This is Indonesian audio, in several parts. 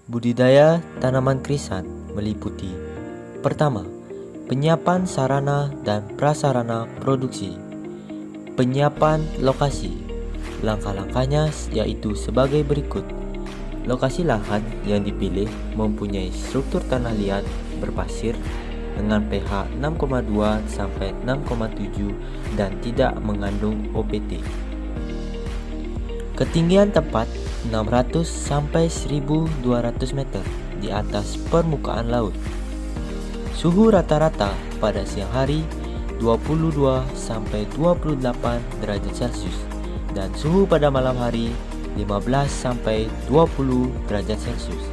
Budidaya tanaman krisan meliputi: pertama, penyiapan sarana dan prasarana produksi. Penyiapan lokasi. Langkah-langkahnya yaitu sebagai berikut. Lokasi lahan yang dipilih mempunyai struktur tanah liat berpasir dengan pH 6,2 sampai 6,7 dan tidak mengandung OPT. Ketinggian tempat 600 sampai 1200 meter di atas permukaan laut. Suhu rata-rata pada siang hari 22 sampai 28 derajat Celcius dan suhu pada malam hari 15 sampai 20 derajat Celcius.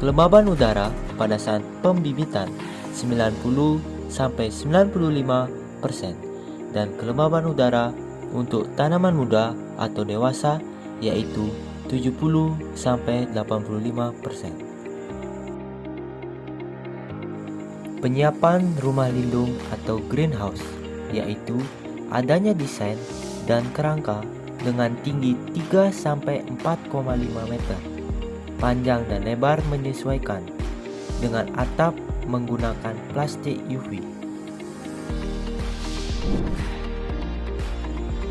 Kelembaban udara pada saat pembibitan 90 sampai 95% dan kelembaban udara untuk tanaman muda atau dewasa yaitu 70 sampai 85%. Penyiapan rumah lindung atau greenhouse yaitu adanya desain dan kerangka dengan tinggi 3 sampai 4,5 meter, panjang dan lebar menyesuaikan, dengan atap menggunakan plastik UV.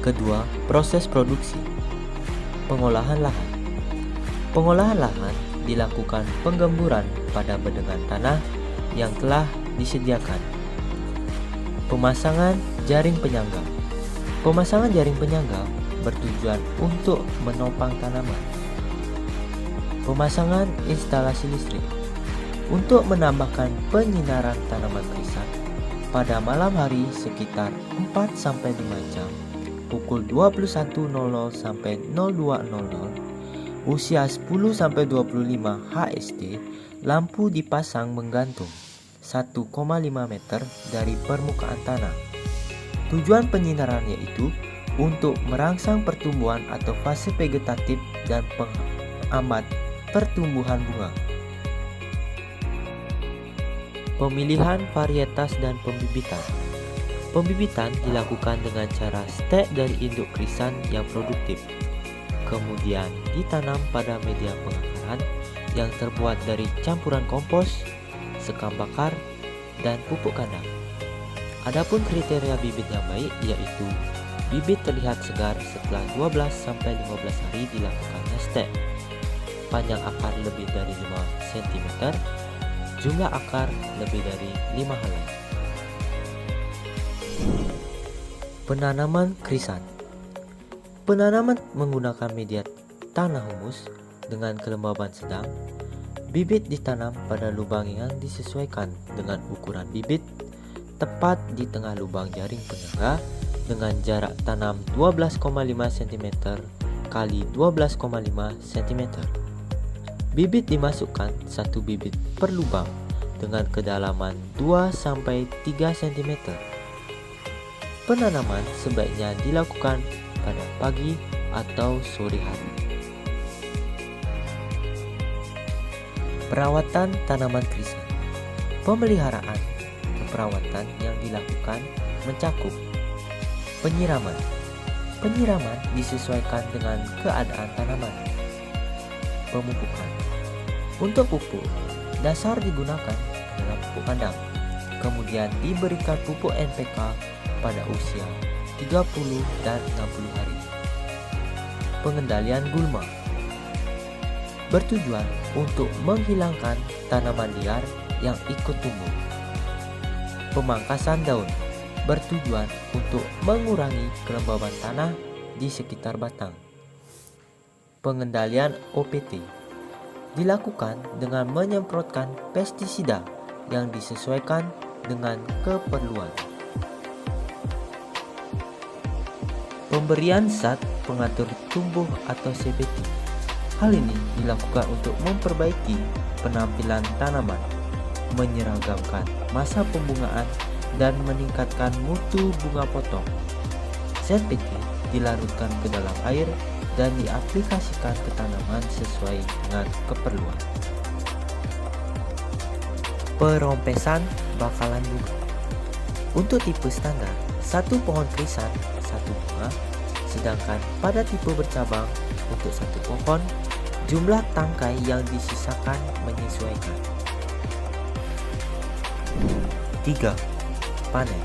Kedua, proses produksi. Pengolahan lahan. Pengolahan lahan dilakukan penggemburan pada bedengan tanah yang telah disediakan. Pemasangan jaring penyangga. Pemasangan jaring penyangga bertujuan untuk menopang tanaman. Pemasangan instalasi listrik untuk menambahkan penyinaran tanaman krisan pada malam hari sekitar 4 sampai 5 jam pukul 21.00 sampai 02.00 usia 10 sampai 25 HST. Lampu dipasang menggantung 1,5 meter dari permukaan tanah. Tujuan penyinaran yaitu untuk merangsang pertumbuhan atau fase vegetatif dan penghambat pertumbuhan bunga. Pemilihan varietas dan pembibitan. Pembibitan dilakukan dengan cara stek dari induk krisan yang produktif, kemudian ditanam pada media pengakaran yang terbuat dari campuran kompos, sekam bakar, dan pupuk kandang. Adapun kriteria bibit yang baik yaitu bibit terlihat segar setelah 12 sampai 15 hari dilakukannya stek, panjang akar lebih dari 5 cm, jumlah akar lebih dari 5 helai. Penanaman krisan. Penanaman menggunakan media tanah humus dengan kelembaban sedang. Bibit ditanam pada lubang yang disesuaikan dengan ukuran bibit, tepat di tengah lubang jaring penyangga dengan jarak tanam 12,5 cm kali 12,5 cm. Bibit dimasukkan satu bibit per lubang dengan kedalaman 2 sampai 3 cm. Penanaman sebaiknya dilakukan pada pagi atau sore hari. Perawatan tanaman krisan. Pemeliharaan perawatan yang dilakukan mencakup penyiraman. Penyiraman disesuaikan dengan keadaan tanaman. Pemupukan. Untuk pupuk, dasar digunakan dalam pupuk kandang. Kemudian diberikan pupuk NPK pada usia 30 dan 60 hari. Pengendalian gulma bertujuan untuk menghilangkan tanaman liar yang ikut tumbuh. Pemangkasan daun bertujuan untuk mengurangi kelembaban tanah di sekitar batang. Pengendalian OPT dilakukan dengan menyemprotkan pestisida yang disesuaikan dengan keperluan. Pemberian zat pengatur tumbuh atau CPT. Hal ini dilakukan untuk memperbaiki penampilan tanaman, menyeragamkan masa pembungaan, dan meningkatkan mutu bunga potong. CPT dilarutkan ke dalam air dan diaplikasikan ke tanaman sesuai dengan keperluan. Perompesan bakalan bunga. Untuk tipe standar, satu pohon krisan, satu bunga, sedangkan pada tipe bercabang untuk satu pohon Jumlah tangkai yang disisakan menyesuaikan. 3. Panen.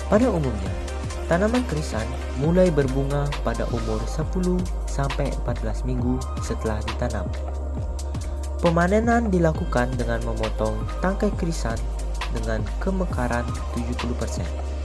Pada umumnya, tanaman krisan mulai berbunga pada umur 10 sampai 14 minggu setelah ditanam. Pemanenan dilakukan dengan memotong tangkai krisan dengan kemekaran 70%.